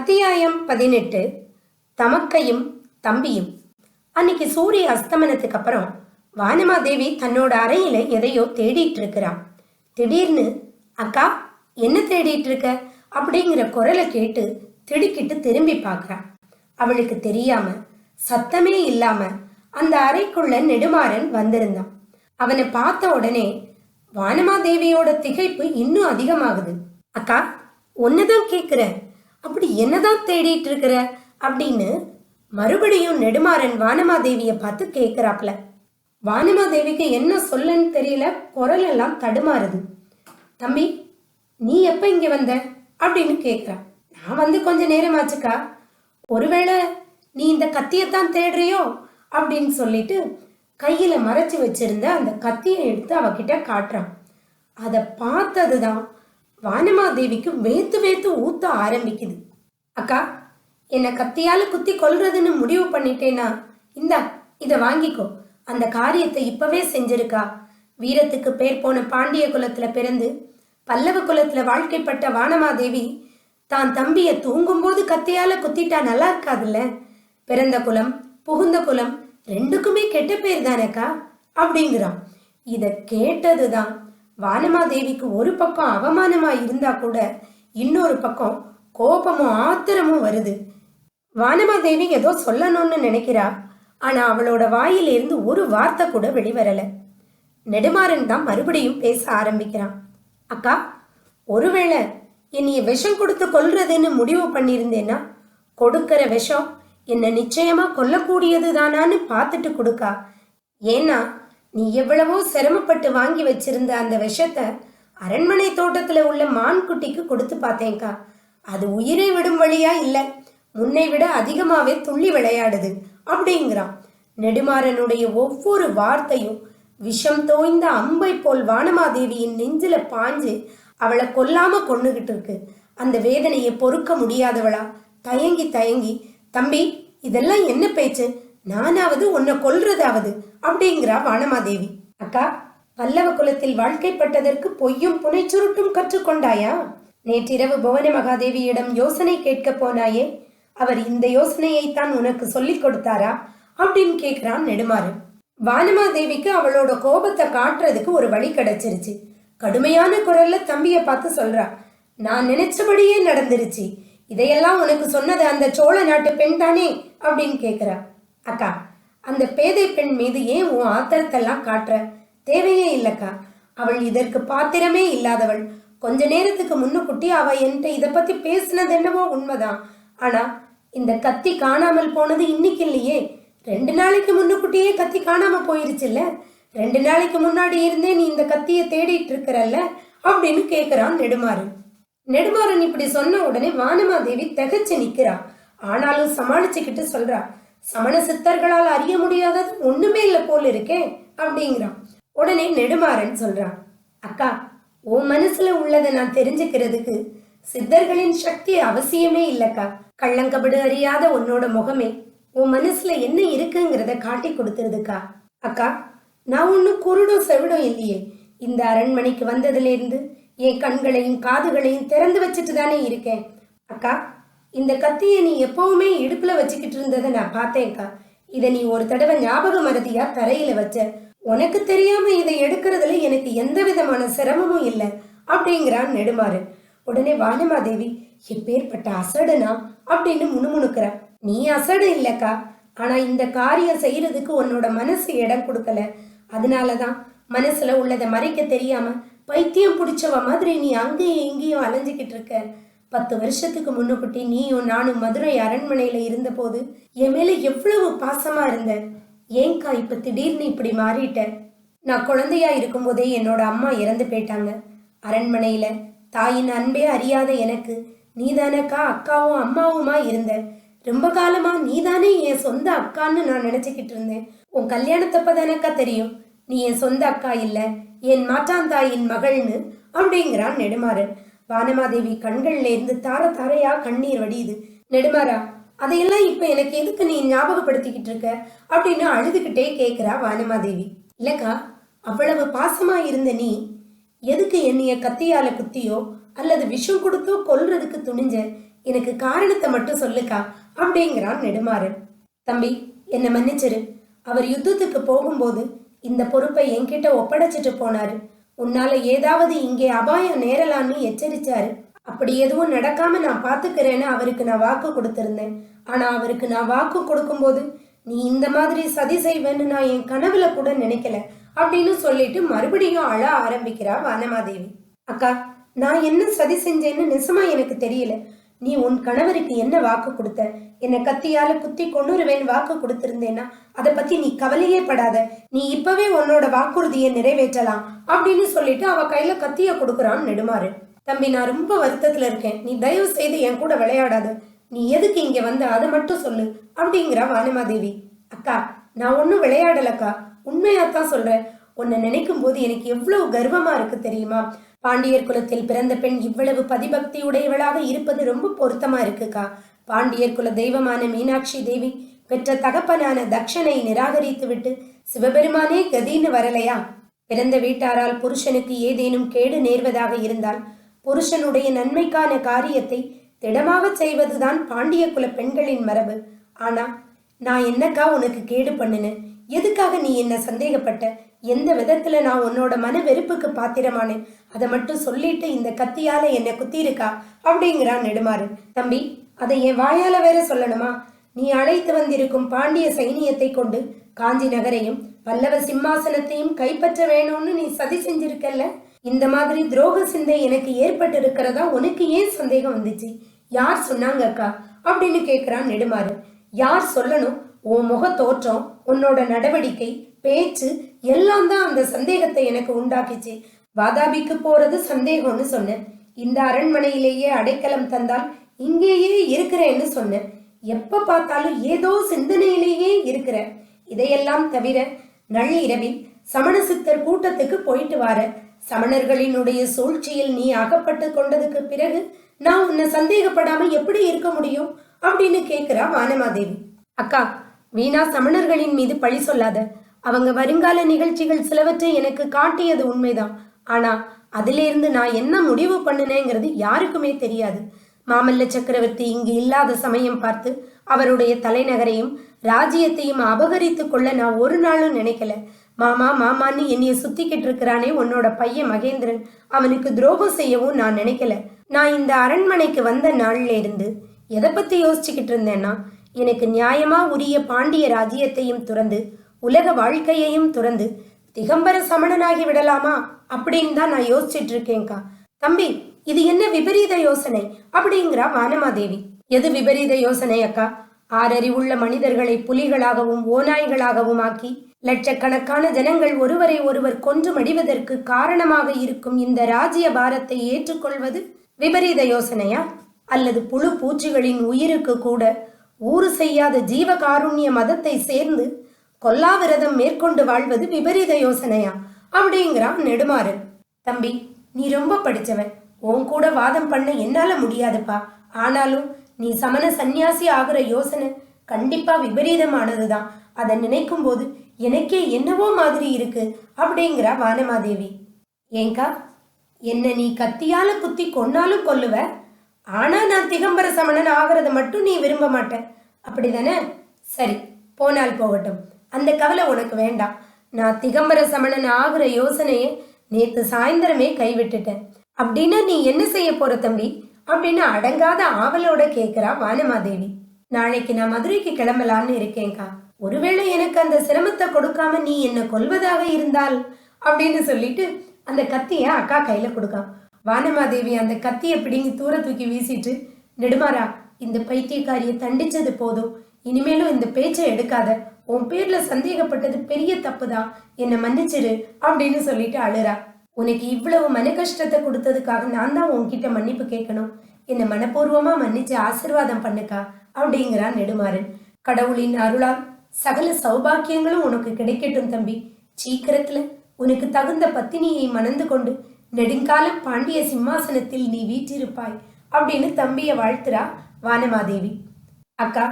அத்தியாயம் 18. தமக்கையும் தம்பியும். அன்னைக்கு சூரிய அஸ்தமனத்துக்கு அப்புறம் வானமாதேவி தன்னோட அறையில எதையோ தேடிட்டு இருக்கிறா. திடீர்னு, அக்கா என்ன தேடிட்டு இருக்க அப்படிங்கிற குரலை கேட்டு திடுக்கிட்டு திரும்பி பார்க்கறா. அவளுக்கு தெரியாம சத்தமே இல்லாம அந்த அறைக்குள்ள நெடுமாறன் வந்திருந்தான். அவனை பார்த்த உடனே வானமாதேவியோட திகைப்பு இன்னும் அதிகமாகுது. அக்கா, ஒன்னதான் கேக்குறேன், அப்படி என்னதான் தேடிட்டு இருக்கிற அப்படின்னு மறுபடியும் நெடுமாறன் வானமாதேவிய பார்த்து கேட்கிறாப்ல. வானமாதேவிக்கு என்ன சொல்லன்னு தெரியல, குரல் எல்லாம் தடுமாறுது. தம்பி, நீ எப்ப இங்க வந்த அப்படின்னு கேக்குறா. நான் வந்து கொஞ்ச நேரம் ஆச்சுக்கா. ஒருவேளை நீ இந்த கத்தியத்தான் தேடுறியோ அப்படின்னு சொல்லிட்டு கையில மறைச்சு வச்சிருந்த அந்த கத்தியை எடுத்து அவகிட்ட காட்டுறான். அதை பார்த்ததுதான் வானமாதேவிக்கு வேத்து வேத்து ஊத்த ஆரம்பிக்குது. அக்கா, என்ன கத்தியால குத்தி கொல்றதுன்னு முடிவு பண்ணிட்டேனா, இந்தா இத வாங்கிக்கோ. அந்த காரியத்தை இப்பவே செஞ்சிருக்கா. வீரத்துக்கு பேர் போன பாண்டிய குலத்துல பிறந்து பல்லவ குலத்துல வாழ்க்கைப்பட்ட வானமாதேவி தான் தம்பிய தூங்கும்போது கத்தியால குத்திட்டா நல்லா இருக்காதுல்ல. பிறந்த குலம் புகுந்த குலம் ரெண்டுக்குமே கெட்ட பேர் தானேக்கா அப்படிங்கிறான். இத கேட்டதுதான் வானமாதேவிக்கு ஒரு பக்கம் அவமானமா இருந்தா கூட இன்னொரு பக்கம் கோபமும் ஆத்திரமும் வருது. வானமாதேவி ஏதோ சொல்லணும்னு நினைக்கிறா. ஆனா அவளோட வாயிலிருந்து ஒரு வார்த்தை கூட வெளிவரல. நெடுமாறன் தான் மறுபடியும் பேச ஆரம்பிக்கிறான். அக்கா, ஒருவேளை என்னைய விஷம் கொடுத்து கொல்றதுன்னு முடிவு பண்ணியிருந்தேன்னா, கொடுக்கிற விஷம் என்ன நிச்சயமா கொல்லக்கூடியது தானான்னு பார்த்துட்டு கொடுக்கா. ஏன்னா நீ எவ்வளவோ சிரமப்பட்டு வாங்கி வச்சிருந்த அந்த விஷத்தை அரண்மனை தோட்டத்துல உள்ள மான்குட்டிக்கு கொடுத்து பார்த்தேன்க்கா. அது உயிரை விடும் வழியா இல்ல, முன்னை விட அதிகமாவே துள்ளி விளையாடுது அப்படிங்கிறான். நெடுமாறனுடைய ஒவ்வொரு வார்த்தையும் விஷம் தோய்ந்த அம்பை போல் வானமாதேவியின் நெஞ்சில பாஞ்சு அவளை கொல்லாம கொன்னுகிட்டு இருக்கு. அந்த வேதனையை பொறுக்க முடியாதவளா தயங்கி தயங்கி, தம்பி இதெல்லாம் என்ன பேச்சு, நானாவது உன்னை கொல்றதாவது அப்படிங்கிறா வானமாதேவி. அக்கா, பல்லவ குலத்தில் வாழ்க்கைப்பட்டதற்கு பொய்யும் புனைச்சுருட்டும் கற்றுக்கொண்டாயா? நேற்றிரவு புவன மகாதேவியிடம் யோசனை கேட்க போனாயே, அவர் இந்த யோசனையைத்தான் உனக்கு சொல்லிக் கொடுத்தாரா அப்படின்னு கேட்கிறான் நெடுமாறன். வானமாதேவிக்கு அவளோட கோபத்தை காட்டுறதுக்கு ஒரு வழி கிடைச்சிருச்சு. கடுமையான குரல்ல தம்பிய பார்த்து சொல்றா, நான் நினைச்சபடியே நடந்துருச்சு. இதையெல்லாம் உனக்கு சொன்னது அந்த சோழ நாட்டு பெண் தானே அப்படின்னு கேக்குறா. அக்கா, அந்த பேதை பெண் மீது ஏன் உன் ஆத்திரத்தெல்லாம் காட்டுற? தேவையே இல்லக்கா. அவள் இதற்கு பாத்திரமே இல்லாதவள். கொஞ்ச நேரத்துக்கு முன்னுக்குட்டி அவ என்கிட்ட இதை பத்தி பேசினது என்னவோ உண்மைதான். ஆனா இந்த கத்தி காணாமல் போனது இன்னைக்கு இல்லையே, 2 நாளைக்கு முன்னுக்குட்டியே கத்தி காணாம போயிருச்சுல்ல. 2 நாளைக்கு முன்னாடி இருந்தே நீ இந்த கத்திய தேடிட்டு இருக்கிறல்ல அப்படின்னு கேக்குறான் நெடுமாறன். நெடுமாறன் இப்படி சொன்ன உடனே வானமாதேவி திகைச்சு நிக்கிறா. ஆனாலும் சமாளிச்சுக்கிட்டு சொல்றா, சமண சித்தர்களால் அறிய முடியாதது ஒண்ணுமே இல்ல போல இருக்கே அப்படிங்கிறான். உடனே நெடுமாறன் சொல்றான், அக்கா, உன் மனசுல உள்ளதை நான் தெரிஞ்சுக்கிறதுக்கு சித்தர்களின் சக்தி அவசியமே இல்லக்கா. கள்ளங்கபடு அறியாத உன்னோட முகமே உன் மனசுல என்ன இருக்குங்கிறத காட்டி கொடுத்துருதுக்கா. அக்கா, நான் ஒன்னும் குருடும் செவிடும் இல்லையே. இந்த அரண்மனைக்கு வந்ததுல இருந்து என் கண்களையும் காதுகளையும் திறந்து வச்சுட்டு தானே இருக்கேன். அக்கா, இந்த கத்தியை நீ எப்பவுமே இடுப்புல வச்சுக்கிட்டு இருந்ததை நான் பார்த்தேன்க்கா. இதை நீ ஒரு தடவை ஞாபக மறதியா தரையில வச்ச. உனக்கு தெரியாம இதை எடுக்கிறதுல எனக்கு எந்த விதமான சிரமமும் இல்லை அப்படிங்கிறான் நெடுமாறன். உடனே வானமாதேவி, எப்பேற்பட்ட அசடுனா அப்படின்னு முணுமுணுக்கிறா. நீ அசடு இல்லக்கா, ஆனா இந்த காரியம் செய்யறதுக்கு உன்னோட மனசு இடம் கொடுக்கல. அதனாலதான் மனசுல உள்ளதை மறைக்க தெரியாம பைத்தியம் பிடிச்சவ மாதிரி நீ அங்கேயும் இங்கேயும் அலைஞ்சுக்கிட்டு இருக்க. 10 வருஷத்துக்கு முன்னுக்குட்டி நீயும் நானும் மதுரை அரண்மனையில இருந்த போது என் மேல எவ்வளவு பாசமா இருந்த. ஏங்கா இப்ப திடீர்னு இப்படி மாறிட்ட? நான் குழந்தையா இருக்கும் போதே என்னோட அம்மா இறந்து போயிட்டாங்க. அரண்மனையில தாயின் அன்பே அறியாத எனக்கு நீதானக்கா அக்காவும் அம்மாவுமா இருந்த. ரொம்ப காலமா நீதானே என் சொந்த அக்கான்னு நான் நினைச்சுக்கிட்டு இருந்தேன். உன் கல்யாணத்தப்பதானக்கா தெரியும் நீ என் சொந்த அக்கா இல்ல, என் மாற்றாந்தாயின் மகள்னு அப்படிங்கிறான் நெடுமாறன். வானமாதேவி கண்கள்ல இருந்து தார தாரையா கண்ணீர் வடியுது. நெடுமாறா, அதையெல்லாம் இப்ப எனக்கு எதுக்கு நீ ஞாபகப்படுத்திக்கிட்டு இருக்க அப்படின்னு அழுதுகிட்டே கேக்குறா வானமாதேவி. இல்லக்கா, அவ்வளவு பாசமா இருந்த நீ எதுக்கு என்னைய கத்தியால குத்தியோ அல்லது விஷம் கொடுத்தோ கொல்றதுக்கு துணிஞ்ச? எனக்கு காரணத்தை மட்டும் சொல்லுக்கா அப்படிங்கிறான் நெடுமாறன். தம்பி, என்னை மன்னிச்சிரு. அவர் யுத்தத்துக்கு போகும்போது இந்த பொறுப்பை என்கிட்ட ஒப்படைச்சிட்டு போனாரு. உன்னால ஏதாவது இங்கே அபாயம் நேரலான்னு எச்சரிச்சாரு. அப்படி எதுவும் நடக்காம நான் பாத்துக்கிறேன்னு அவருக்கு நான் வாக்கு கொடுத்திருந்தேன். ஆனா அவருக்கு நான் வாக்கு கொடுக்கும்போது நீ இந்த மாதிரி சதி செய்வேன்னு நான் என் கனவுல கூட நினைக்கல அப்படின்னு சொல்லிட்டு மறுபடியும் அழ ஆரம்பிக்கிறா வானமாதேவி. அக்கா, நான் என்ன சதி செஞ்சேன்னு நிஜமா எனக்கு தெரியல. நீ உன் கணவருக்கு என்ன வாக்கு கொடுத்த? என்னை கத்தியால குத்தி கொன்னுருவேன்னு வாக்கு கொடுத்திருந்தேன்னா அதை பத்தி நீ கவலையே படாத. நீ இப்பவே உன்னோட வாக்குறுதியை நிறைவேற்றலாம் அப்படின்னு சொல்லிட்டு அவ கையில கத்திய கொடுக்குறான் நெடுமாறன். தம்பி, நான் ரொம்ப வருத்தத்துல இருக்கேன். நீ தயவு செய்து என் கூட விளையாடாத. நீ எதுக்கு இங்க வந்த அதை மட்டும் சொல்லு அப்படிங்கிறா வானமாதேவி. அக்கா, நான் ஒன்னும் விளையாடலக்கா, உண்மையாத்தான் சொல்றேன். உன்னை நினைக்கும் போது எனக்கு எவ்வளவு கர்வமா இருக்கு தெரியுமா? பாண்டியர் குலத்தில் பிறந்த பெண் இவ்வளவு பதிபக்தி உடையவளாக இருப்பது ரொம்ப பொருத்தமா இருக்குக்கா. பாண்டியர் குல தெய்வமான மீனாட்சி தேவி பெற்ற தகப்பனான தக்ஷனை நிராகரித்து விட்டு சிவபெருமானே கதின்னு வரலையா? பிறந்த வீட்டாரால் புருஷனுக்கு ஏதேனும் கேடு நேர்வதாக இருந்தால் புருஷனுடைய நன்மைக்கான காரியத்தை திடமாக செய்வதுதான் பாண்டிய குல பெண்களின் மரபு. ஆனா நான் என்னக்கா உனக்கு கேடு பண்ணுனேன்? எதுக்காக நீ என்ன சந்தேகப்பட்ட? எந்த விதத்துல நான் உன்னோட மன வெறுப்புக்கு பாத்திரமானேன்? அதை மட்டும் சொல்லிட்டு இந்த கத்தியால என்ன குத்திருக்கா அப்படிங்கிறான் நெடுமாறன். தம்பி, அதை என் வாயால வேற சொல்லணுமா? நீ அழைத்து வந்திருக்கும் பாண்டிய சைனியத்தை கொண்டு காஞ்சி நகரையும் பல்லவ சிம்மாசனத்தையும் கைப்பற்ற வேணும்னு நீ சதி செஞ்சிருக்கல்ல. இந்த மாதிரி துரோக சிந்தை எனக்கு ஏற்பட்டு இருக்கிறதா உனக்கு ஏன் சந்தேகம் வந்துச்சு? யார் சொன்னாங்க அக்கா அப்படின்னு கேட்கிறான் நெடுமாறன். யார் சொல்லணும்? உன் முக தோற்றம், உன்னோட நடவடிக்கை, பேச்சு எல்லாம் தான் அந்த சந்தேகத்தை எனக்கு உண்டாக்கிச்சு. வாதாபிக்கு போறது சந்தேகம்னு சொன்னேன். இந்த அரண்மனையிலேயே அடைக்கலம் தந்தால் இங்கேயே இருக்கிறேன்னு சொன்னேன். எப்ப பார்த்தாலும் ஏதோ சிந்தனையிலேயே இருக்கிற. இதையெல்லாம் தவிர நள்ளிரவில் சமண சித்தர் கூட்டத்துக்கு போயிட்டு வார. சமணர்களினுடைய சூழ்ச்சியில் நீ அகப்பட்டு கொண்டதுக்கு பிறகு நான் உன்னை சந்தேகப்படாம எப்படி இருக்க முடியும் அப்படின்னு கேட்கிறா வானமாதேவி. அக்கா, வீணா சமணர்களின் மீது பழி சொல்லாத. அவங்க வருங்கால நிகழ்ச்சிகள் சிலவற்றை எனக்கு காட்டியது உண்மைதான். ஆனா அதிலிருந்து நான் என்ன முடிவு பண்ணினேங்கிறது யாருக்குமே தெரியாது. மாமல்ல சக்கரவர்த்தி இங்கு இல்லாத சமயம் பார்த்து அவருடைய தலைநகரையும் ராஜ்யத்தையும் அபகரித்து கொள்ள நான் ஒரு நாளும் நினைக்கல. மாமா மாமான்னு என்னைய சுத்திக்கிட்டு இருக்கிறானே உன்னோட பையன் மகேந்திரன், அவனுக்கு துரோகம் செய்யவும் நான் நினைக்கல. நான் இந்த அரண்மனைக்கு வந்த நாள்ல இருந்து எதை பத்தி யோசிச்சுக்கிட்டு இருந்தேன்னா, எனக்கு நியாயமா உரிய பாண்டிய ராஜ்யத்தையும் துறந்து உலக வாழ்க்கையையும் துறந்து திகம்பர சமணனாகி விடலாமா அப்படின்னு தான் நான் யோசிச்சுட்டு இருக்கேன்க்கா. தம்பி, இது என்ன விபரீத யோசனை அப்படிங்கிறா வானமாதேவி. எது விபரீத யோசனை அக்கா? ஆறறிவுள்ள மனிதர்களை புலிகளாகவும் ஓநாய்களாகவும் ஆக்கி லட்சக்கணக்கான ஜனங்கள் ஒருவரை ஒருவர் கொன்று மடிவதற்கு காரணமாக இருக்கும் இந்த ராஜ்ய பாரத்தை ஏற்றுக்கொள்வது விபரீத யோசனையா? அல்லது புழு பூச்சிகளின் உயிருக்கு கூட ஊறு செய்யாத ஜீவகாருண்ய மதத்தை சேர்ந்து கொல்லாவிரதம் மேற்கொண்டு வாழ்வது விபரீத யோசனையா அப்படிங்கிறான் நெடுமாறன். தம்பி, நீ ரொம்ப படிச்சவன். உன் கூட வாதம் பண்ண என்னால முடியாதுப்பா. ஆனாலும் நீ சமண சந்நியாசி ஆகிற யோசனை கண்டிப்பா விபரீதமானதுதான். அதை நினைக்கும் போது எனக்கே என்னவோ மாதிரி இருக்கு அப்படிங்கிறா வானமாதேவி. ஏங்கா, என்ன நீ கத்தியால குத்தி கொன்னாலும் கொல்லுவ. ஆனா நான் திகம்பர சமணன் ஆகிறத மட்டும் நீ விரும்ப மாட்ட, அப்படிதானே? சரி, போனால் போகட்டும். அந்த கவலை உனக்கு வேண்டாம். நான் திகம்பர சமணன் ஆகிற யோசனையை நேத்து சாயந்தரமே கைவிட்டுட்டேன். அப்படின்னா நீ என்ன செய்ய போற தம்பி அப்படின்னு அடங்காத ஆவலோட கேட்கிறா வானமாதேவி. நாளைக்கு நான் மதுரைக்கு கிளம்பலான்னு இருக்கேன்க்கா. ஒருவேளை எனக்கு அந்த சிரமத்தை கொடுக்காம நீ என்ன கொல்வதாக இருந்தால் அப்படின்னு சொல்லிட்டு அந்த கத்திய அக்கா கையில கொடுக்கான். வானமாதேவி அந்த கத்தியை பிடிங்கி தூர தூக்கி வீசிட்டு, நெடுமாறா, இந்த பைத்தியக்காரியை தண்டிச்சது போதும். இனிமேலும் இந்த பேச்சை எடுக்காத. உன் பேர்ல சந்தேகப்பட்டது பெரிய தப்புதான். என்னை மன்னிச்சிரு அப்படின்னு சொல்லிட்டு அழுறா. உனக்கு இவ்வளவு மன கஷ்டத்தை கொடுத்ததுக்காக நான் தான் உன்கிட்ட மன்னிப்பு கேட்கணும். என்னை மனப்பூர்வமா மன்னிச்சு ஆசிர்வாதம் பண்ணுக்கா அப்படிங்கிறான் நெடுமாறன். கடவுளின் அருளால் சகல சௌபாக்கியங்களும் உனக்கு கிடைக்கட்டும் தம்பி. சீக்கிரத்துல உனக்கு தகுந்த பத்தினியை மணந்து கொண்டு நெடுங்காலம் பாண்டிய சிம்மாசனத்தில் நீ வீற்றிருப்பாய் அப்படின்னு தம்பிய வாழ்த்துறா வானமாதேவி. அக்கா,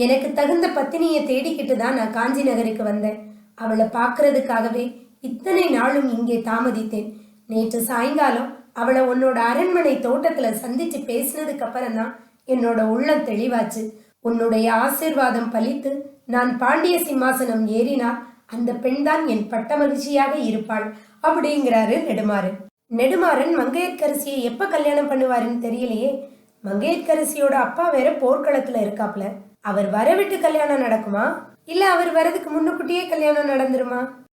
எனக்கு தகுந்த பத்தினியை தேடிக்கிட்டு தான் நான் காஞ்சி நகருக்கு வந்தேன். அவளை பார்க்கறதுக்காகவே இத்தனை நாளும் இங்கே தாமதித்தேன். நேற்று சாயங்காலம் அவளை உன்னோட அரண்மனை தோட்டத்துல சந்திச்சு பேசினதுக்கு அப்புறம் தான் என்னோட உள்ளம் தெளிவாச்சு. உன்னுடைய ஆசீர்வாதம் பலித்து நான் பாண்டிய சிம்மாசனம் ஏறினால் அந்த பெண்தான் என் பட்ட மகிழ்ச்சியாக இருப்பாள் அப்படிங்கிறாரு நெடுமாறன். நெடுமாறன் மங்கையர்க்கரசியை எப்ப கல்யாணம் பண்ணுவாருன்னு தெரியலையே. மங்கையர்க்கரசியோட அப்பா வேற போர்க்களத்துல இருக்காப்ல. அவர் வரவிட்டு கல்யாணம் நடக்குமா இல்ல அவர் வரதுக்கு முன்னுக்கூட்டியே கல்யாணம் நடந்துருமா?